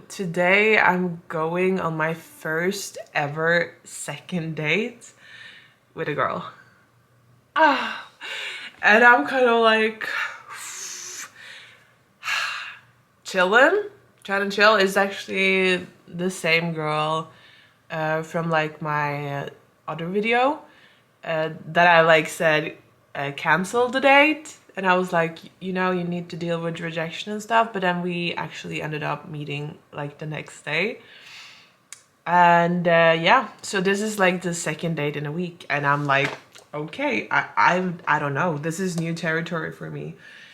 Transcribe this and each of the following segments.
today I'm going on my first ever second date with a girl. And I'm kind of like chilling, trying to chill. It's actually the same girl from like my other video that I like said cancel the date. And I was like, you know, you need to deal with rejection and stuff. But then we actually ended up meeting like the next day. And yeah, so this is like the second date in a week. And I'm like, okay, I don't know. This is new territory for me.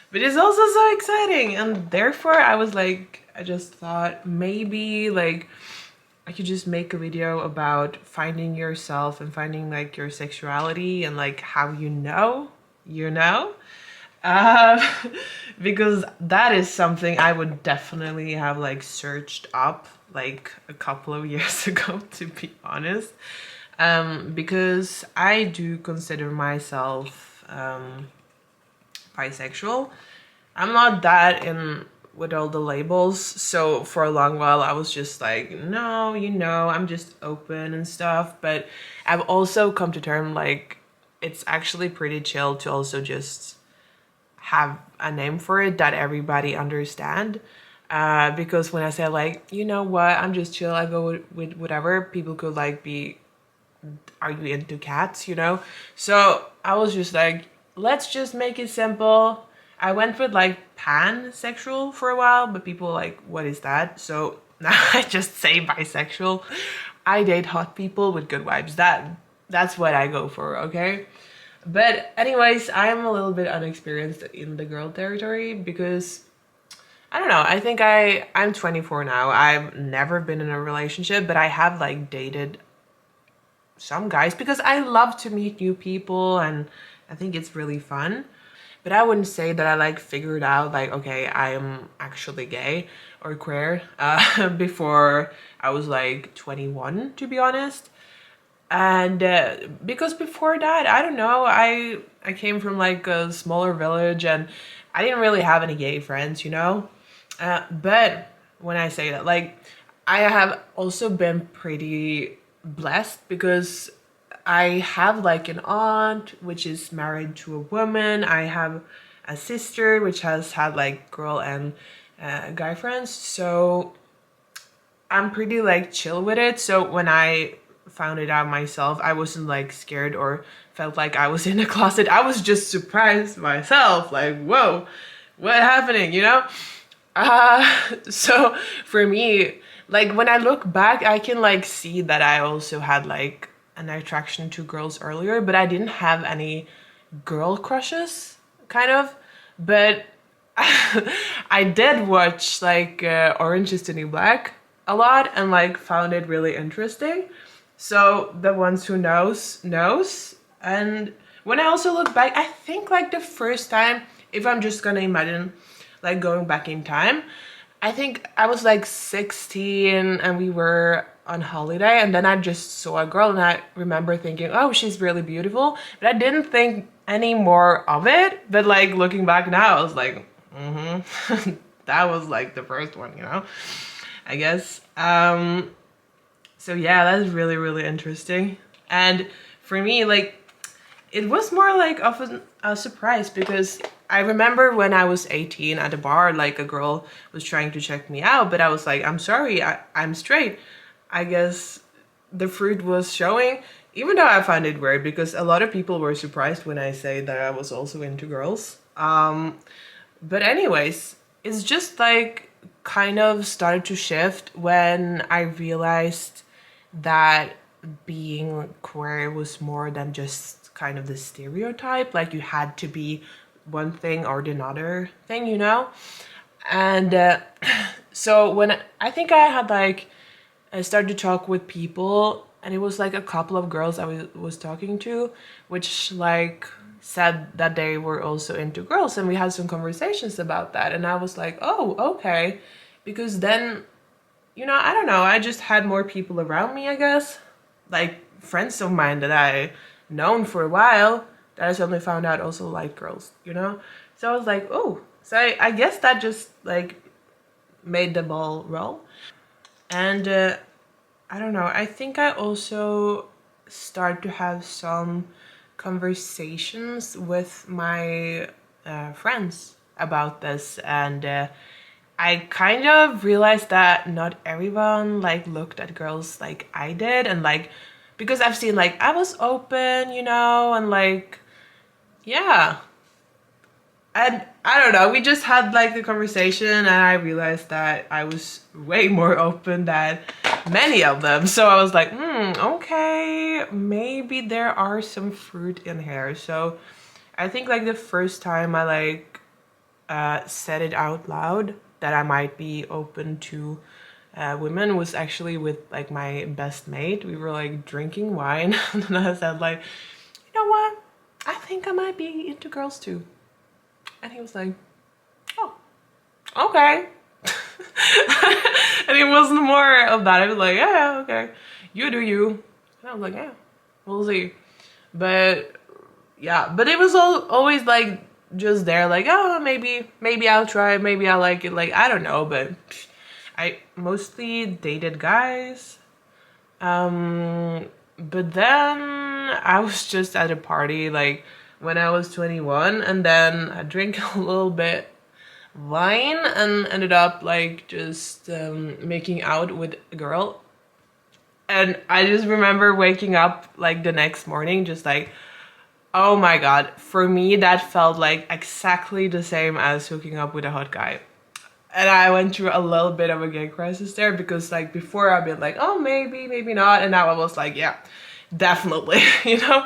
But it's also so exciting. And therefore I was like, I just thought maybe like I could just make a video about finding yourself and finding like your sexuality and like how you know. Um, because that is something I would definitely have like searched up like a couple of years ago, to be honest. Because I do consider myself bisexual. I'm not that in with all the labels, so for a long while I was just like, no, you know, I'm just open and stuff. But I've also come to term like it's actually pretty chill to also just have a name for it that everybody understand. Because when I say like, you know what, I'm just chill, I go with whatever, people could like be, are you into cats, you know? So I was just like, let's just make it simple. I went with like pansexual for a while, but people like, what is that? So now I just say bisexual. I date hot people with good vibes. That's what I go for, okay? But anyways, I'm a little bit unexperienced in the girl territory because I don't know. I think I'm 24 now. I've never been in a relationship, but I have like dated some guys because I love to meet new people and I think it's really fun. But I wouldn't say that I like figured out like, okay, I am actually gay or queer before I was like 21, to be honest. And because before that, I don't know, I came from like a smaller village and I didn't really have any gay friends, you know. But when I say that, like, I have also been pretty blessed because I have like an aunt which is married to a woman. I have a sister which has had like girl and guy friends. So I'm pretty like chill with it. So when I found it out myself, I wasn't like scared or felt like I was in a closet. I was just surprised myself, like, whoa, what happening, you know? So for me, like when I look back, I can like see that I also had like an attraction to girls earlier, but I didn't have any girl crushes, kind of. But I did watch like Orange is the New Black a lot and like found it really interesting. So the ones who knows. And when I also look back, I think like the first time, if I'm just gonna imagine like going back in time, I think I was like 16 and we were on holiday and then I just saw a girl and I remember thinking, oh, she's really beautiful. But I didn't think any more of it. But like looking back now, I was like, that was like the first one, you know, I guess. So yeah, that's really, really interesting. And for me, like, it was more like of a surprise because I remember when I was 18 at a bar, like a girl was trying to check me out, but I was like, I'm sorry, I'm straight. I guess the fruit was showing, even though I found it weird because a lot of people were surprised when I say that I was also into girls. But anyways, it's just like kind of started to shift when I realized that being queer was more than just kind of the stereotype, like you had to be one thing or another thing, you know. And so when I think I had like I started to talk with people and it was like a couple of girls I was talking to which like said that they were also into girls and we had some conversations about that and I was like, oh, okay. Because then, you know, I don't know, I just had more people around me, I guess, like friends of mine that I known for a while that I suddenly found out also like girls, you know. So I was like, oh, so I guess that just like made the ball roll. And I don't know, I think I also start to have some conversations with my friends about this, and I kind of realized that not everyone like looked at girls like I did, and like because I've seen like I was open, you know, and like yeah. And I don't know, we just had like the conversation and I realized that I was way more open than many of them. So I was like, okay, maybe there are some fruit in here. So I think like the first time I like said it out loud that I might be open to women was actually with like my best mate. We were like drinking wine and then I said like, you know what? I think I might be into girls too. And he was like, oh, okay. And it wasn't more of that. I was like, yeah, okay. You do you. And I was like, yeah, we'll see. But yeah, but it was always like just there, like, oh, maybe I'll try, maybe I'll like it. Like, I don't know, but I mostly dated guys. But then I was just at a party, like, when I was 21, and then I drank a little bit wine and ended up like just making out with a girl. And I just remember waking up like the next morning just like, oh my god, for me that felt like exactly the same as hooking up with a hot guy. And I went through a little bit of a gay crisis there because like before I've been like, oh, maybe not, and now I was like, yeah, definitely. You know.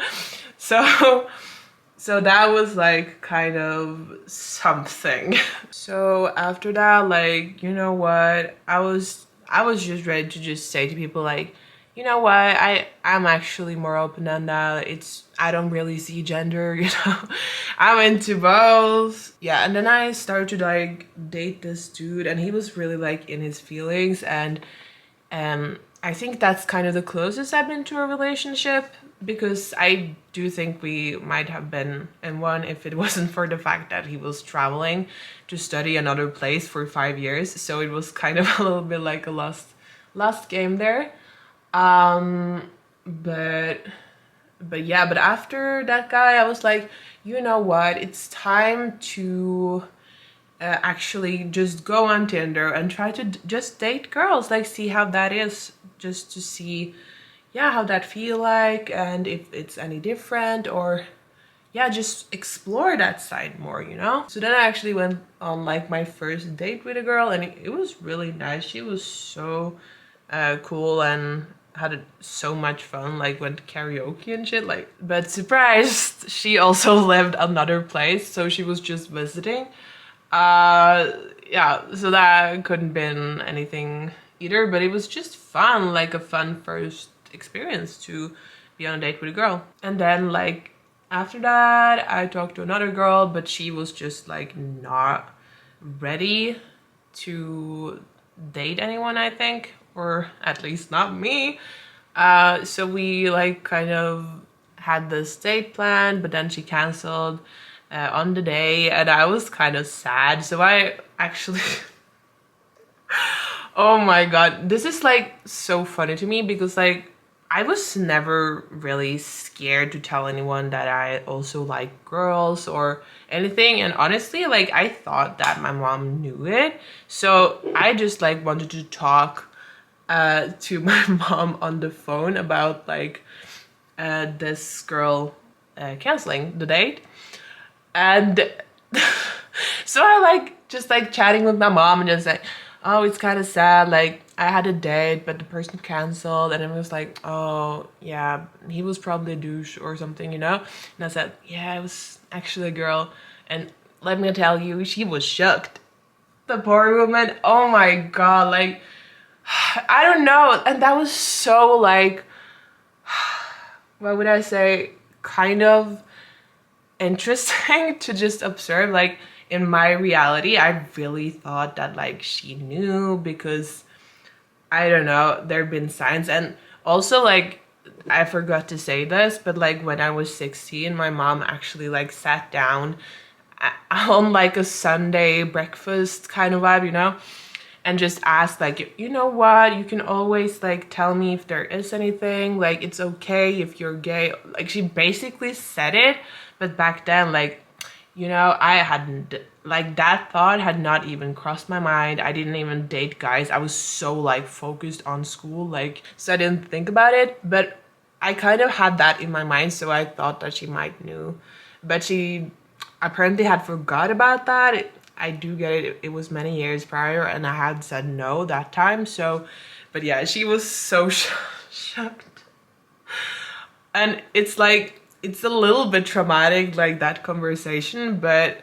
So that was like kind of something. So after that, like, you know what, I was just ready to just say to people like, you know what, I'm actually more open than that. I don't really see gender, you know. I'm into both. Yeah, and then I started to like date this dude and he was really like in his feelings, and I think that's kind of the closest I've been to a relationship, because I do think we might have been in one if it wasn't for the fact that he was traveling to study another place for 5 years. So it was kind of a little bit like a lost game there. But yeah, but after that guy, I was like, you know what? It's time to actually just go on Tinder and try to just date girls, like see how that is, just to see, yeah, how that feel like and if it's any different, or yeah, just explore that side more, you know. So then I actually went on like my first date with a girl, and it was really nice. She was so cool and had so much fun, like went karaoke and shit, like, but surprised, she also lived another place, so she was just visiting. Yeah, so that couldn't been anything either, but it was just fun, like a fun first experience to be on a date with a girl. And then like after that I talked to another girl, but she was just like not ready to date anyone, I think, or at least not me. So we like kind of had this date plan, but then she canceled on the day, and I was kind of sad. So I actually oh my god, this is like so funny to me because like I was never really scared to tell anyone that I also like girls or anything, and honestly like I thought that my mom knew it, so I just like wanted to talk to my mom on the phone about like this girl canceling the date. And so I like just like chatting with my mom and just like, oh, it's kind of sad, like I had a date but the person canceled, and it was like, oh yeah, he was probably a douche or something, you know. And I said, yeah, it was actually a girl, and let me tell you, she was shocked, the poor woman. Oh my god, like I don't know. And that was so like, what would I say, kind of interesting to just observe. Like in my reality, I really thought that like she knew, because I don't know, there have been signs. And also like I forgot to say this, but like when I was 16, my mom actually like sat down on like a Sunday breakfast kind of vibe, you know, and just asked like, you know what, you can always like tell me if there is anything, like it's okay if you're gay. Like she basically said it, but back then, like, you know, I hadn't, like that thought had not even crossed my mind. I didn't even date guys. I was so like focused on school, like, so I didn't think about it. But I kind of had that in my mind, so I thought that she might knew. But she apparently had forgot about that. I do get it. It was many years prior and I had said no that time. So, but yeah, she was so shocked. And it's like, it's a little bit traumatic, like that conversation, but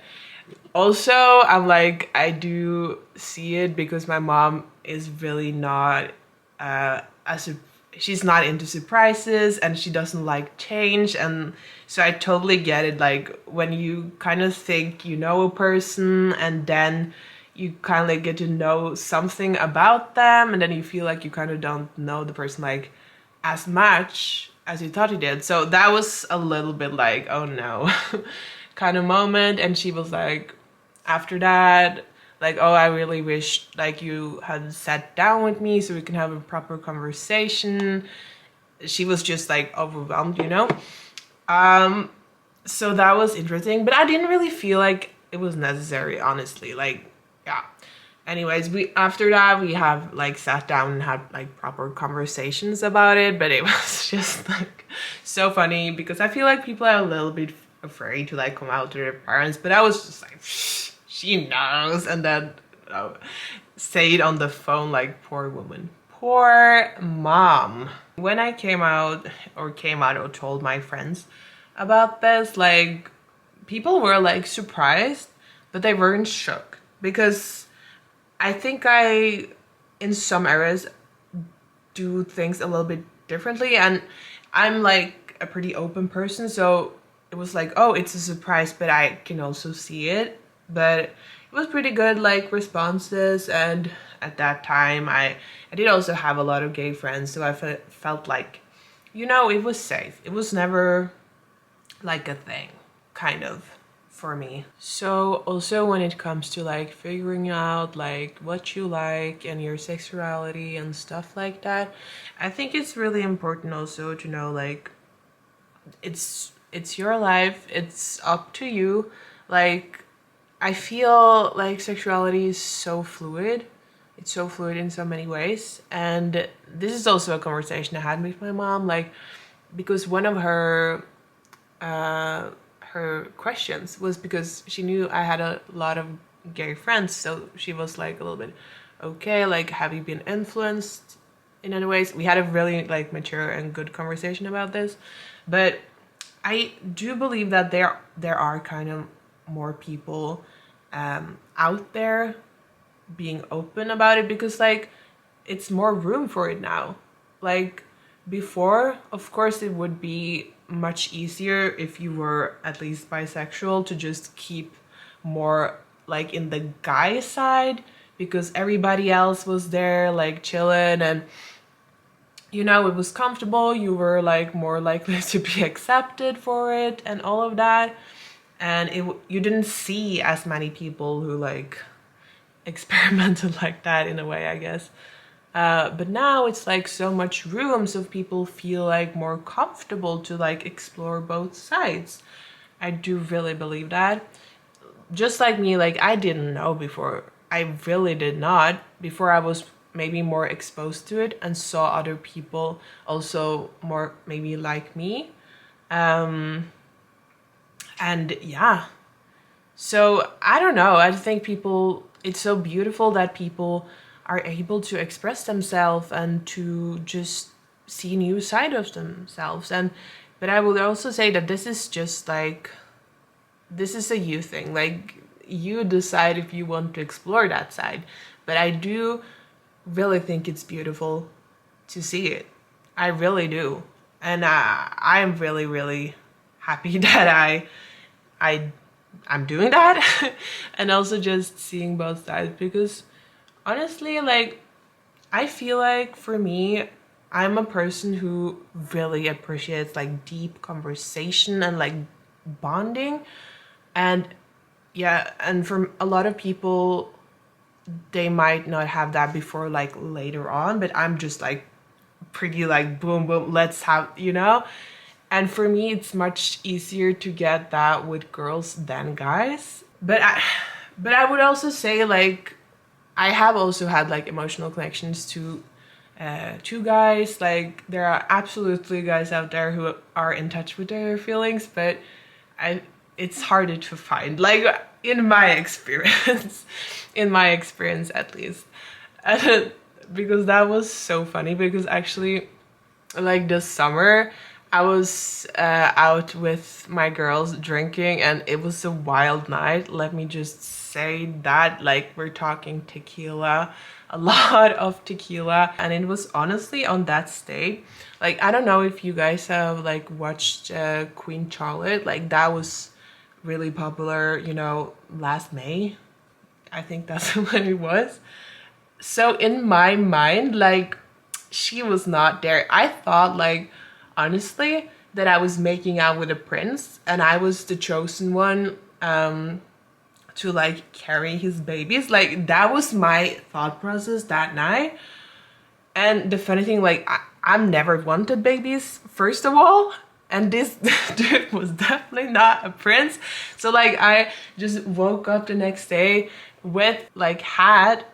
also I'm like, I do see it because my mom is really not she's not into surprises and she doesn't like change. And so I totally get it, like when you kind of think you know a person and then you kind of get to know something about them and then you feel like you kind of don't know the person like as much as you thought you did. So that was a little bit like, oh no, kind of moment. And she was like, after that, like, oh, I really wish like you had sat down with me so we can have a proper conversation. She was just like overwhelmed, you know? So that was interesting, but I didn't really feel like it was necessary, honestly. Like, yeah. Anyways, we after that we have like sat down and had like proper conversations about it, but it was just like so funny because I feel like people are a little bit afraid to like come out to their parents, but I was just like, she knows, and then say it on the phone, like, poor woman, poor mom. When I came out or told my friends about this, like, people were like surprised, but they weren't shocked because I think I, in some areas, do things a little bit differently, and I'm like a pretty open person, so it was like, oh, it's a surprise, but I can also see it. But it was pretty good, like, responses, and at that time I did also have a lot of gay friends, so I felt like, you know, it was safe. It was never like a thing, kind of, for me. So also when it comes to like figuring out like what you like and your sexuality and stuff like that, I think it's really important also to know like it's your life, it's up to you. Like, I feel like sexuality is so fluid. It's so fluid in so many ways, and this is also a conversation I had with my mom, like, because one of her questions was because she knew I had a lot of gay friends, so she was like a little bit, okay, like, have you been influenced in any ways? We had a really like mature and good conversation about this, but I do believe that there are kind of more people out there being open about it, because like it's more room for it now. Like, before, of course, it would be much easier if you were at least bisexual to just keep more like in the guy side, because everybody else was there like chilling, and you know, it was comfortable, you were like more likely to be accepted for it and all of that. And you didn't see as many people who like experimented like that, in a way, I guess. But now it's like so much room, so people feel like more comfortable to like explore both sides. I do really believe that. Just like me, like, I didn't know before. I really did not. Before, I was maybe more exposed to it and saw other people also more maybe like me. And yeah, so I don't know. I think people, it's so beautiful that people are able to express themselves and to just see new side of themselves. And but I would also say that this is just like, this is a you thing. Like, you decide if you want to explore that side. But I do really think it's beautiful to see it. I really do. And I'm really, really happy that I'm doing that. And also just seeing both sides, because honestly, like, I feel like for me, I'm a person who really appreciates like deep conversation and like bonding. And yeah, and for a lot of people, they might not have that before like later on, but I'm just like pretty like boom boom, let's have, you know. And for me it's much easier to get that with girls than guys. But I would also say like I have also had like emotional connections to guys. Like there are absolutely guys out there who are in touch with their feelings, but I it's harder to find, like in my experience. In my experience at least. And because that was so funny, because actually like this summer I was out with my girls drinking, and it was a wild night, let me just say that. Like we're talking tequila, a lot of tequila, and it was honestly on that state, like I don't know if you guys have like watched Queen Charlotte, like that was really popular, you know, last May, I think that's when it was. So in my mind, like she was not there. I thought like honestly that I was making out with a prince and I was the chosen one to like carry his babies. Like that was my thought process that night. And the funny thing, like I've never wanted babies, first of all. And this dude was definitely not a prince. So like I just woke up the next day with like hat,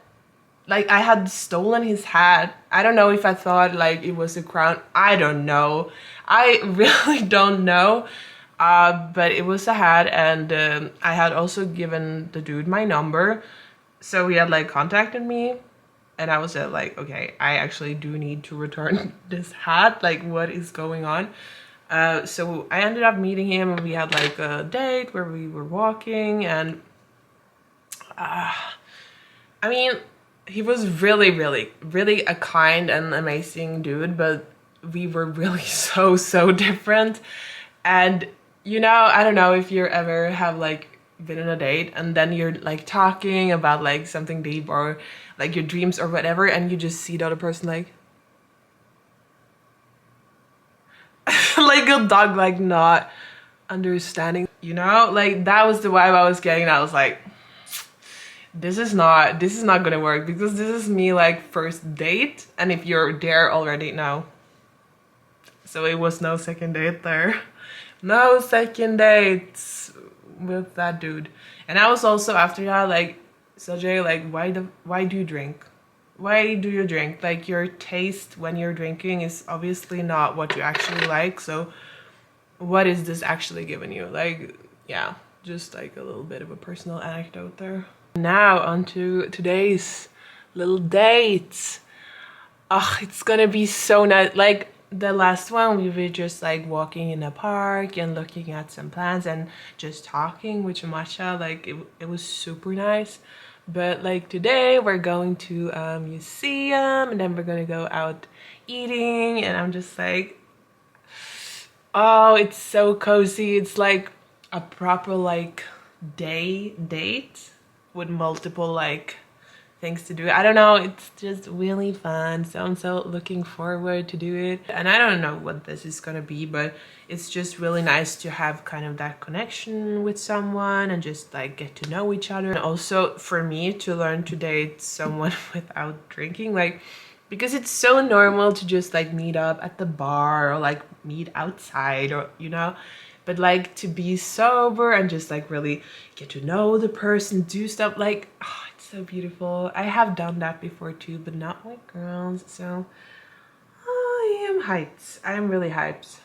like I had stolen his hat. I don't know if I thought like it was a crown. I don't know. I really don't know. But it was a hat, and I had also given the dude my number. So he had like contacted me, and I was like, okay, I actually do need to return this hat. Like what is going on? So I ended up meeting him, and we had like a date where we were walking, and I mean, he was really, really, really a kind and amazing dude, but we were really so different. And you know, I don't know if you ever have like been on a date and then you're like talking about like something deep or like your dreams or whatever, and you just see the other person like like a dog, like not understanding, you know? Like that was the vibe I was getting. I was like, this is not gonna work, because this is me like first date, and if you're there already, no. So it was no second date there. No second dates with that dude. And I was also after that like, so Jay, like why do you drink? Why do you drink? Like your taste when you're drinking is obviously not what you actually like. So what is this actually giving you? Like, yeah, just like a little bit of a personal anecdote there. Now on to today's little date. Oh, it's gonna be so nice. Like the last one, we were just like walking in a park and looking at some plants and just talking with Masha. Like it was super nice. But like today we're going to a museum, and then we're gonna go out eating, and I'm just like, oh, it's so cozy. It's like a proper like date with multiple like things to do. I don't know, it's just really fun. So I'm so looking forward to do it. And I don't know what this is gonna be, but it's just really nice to have kind of that connection with someone and just like get to know each other. And also for me to learn to date someone without drinking, like because it's so normal to just like meet up at the bar or like meet outside, or you know, but like to be sober and just like really get to know the person, do stuff like, oh, it's so beautiful. I have done that before too, but not with girls. So I am hyped. I am really hyped.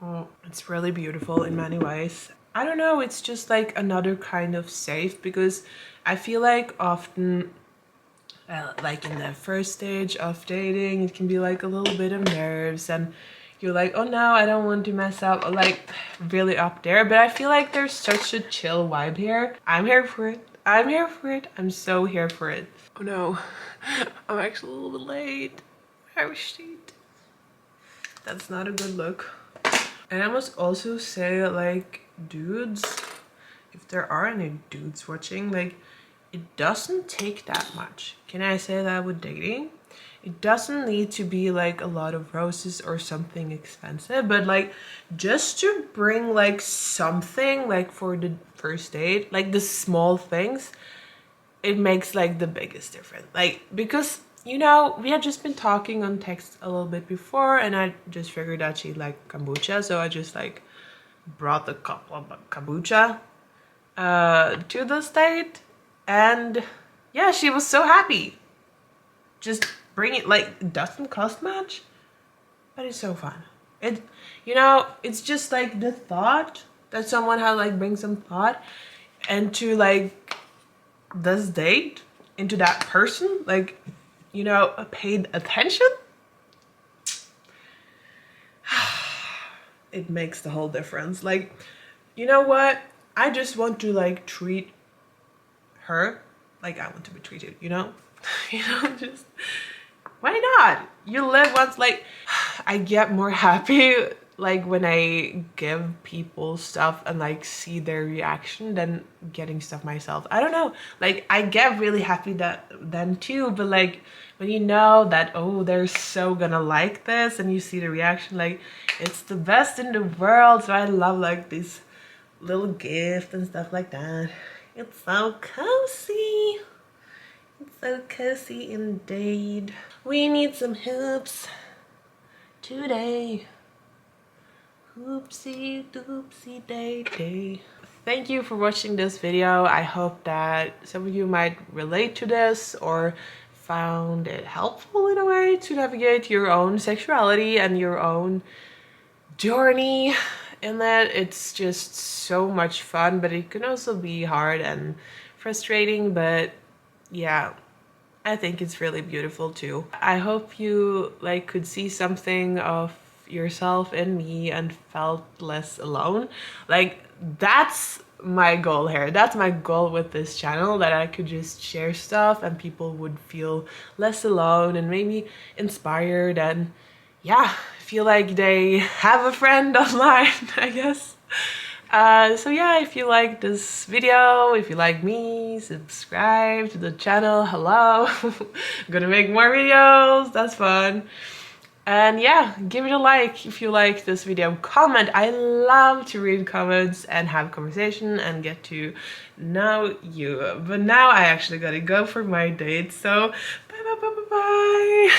Oh, it's really beautiful in many ways. I don't know, it's just like another kind of safe, because I feel like often like in the first stage of dating, it can be like a little bit of nerves, and you're like, oh no, I don't want to mess up, or like really up there. But I feel like there's such a chill vibe here. I'm here for it. I'm here for it. I'm so here for it. Oh no, I'm actually a little bit late. Oh shit. That's not a good look. And I must also say, like, dudes, if there are any dudes watching, like, it doesn't take that much. Can I say that with dating? It doesn't need to be like a lot of roses or something expensive, but like just to bring like something like for the first date, like the small things, it makes like the biggest difference. Like, because you know, we had just been talking on text a little bit before, and I just figured that she liked kombucha, so I just like brought the cup of kombucha to the state, and yeah, she was so happy. Just bring it, like, it doesn't cost much, but it's so fun. It, you know, it's just like the thought that someone had like bring some thought into like this date, into that person, like, you know, paid attention. It makes the whole difference. Like, you know what? I just want to like treat her like I want to be treated, you know? You know, just why not? You live once. Like, I get more happy like when I give people stuff and like see their reaction than getting stuff myself. I don't know, like I get really happy that then too, but like when you know that, oh, they're so gonna like this, and you see the reaction, like it's the best in the world. So I love like these little gifts and stuff like that. It's so cozy. It's so cozy indeed. We need some hoops today. Oopsie doopsie day day. Thank you for watching this video. I hope that some of you might relate to this or found it helpful in a way to navigate your own sexuality and your own journey in that. It's just so much fun, but it can also be hard and frustrating. But yeah, I think it's really beautiful too. I hope you like could see something of yourself in me and felt less alone. Like, that's my goal here. That's my goal with this channel, that I could just share stuff and people would feel less alone and maybe inspired, and yeah, feel like they have a friend online, I guess. So yeah, if you like this video, if you like me, subscribe to the channel. Hello. I'm gonna make more videos. That's fun. And yeah, give it a like if you like this video. Comment. I love to read comments and have conversation and get to know you. But now I actually gotta go for my date. So bye bye bye bye bye.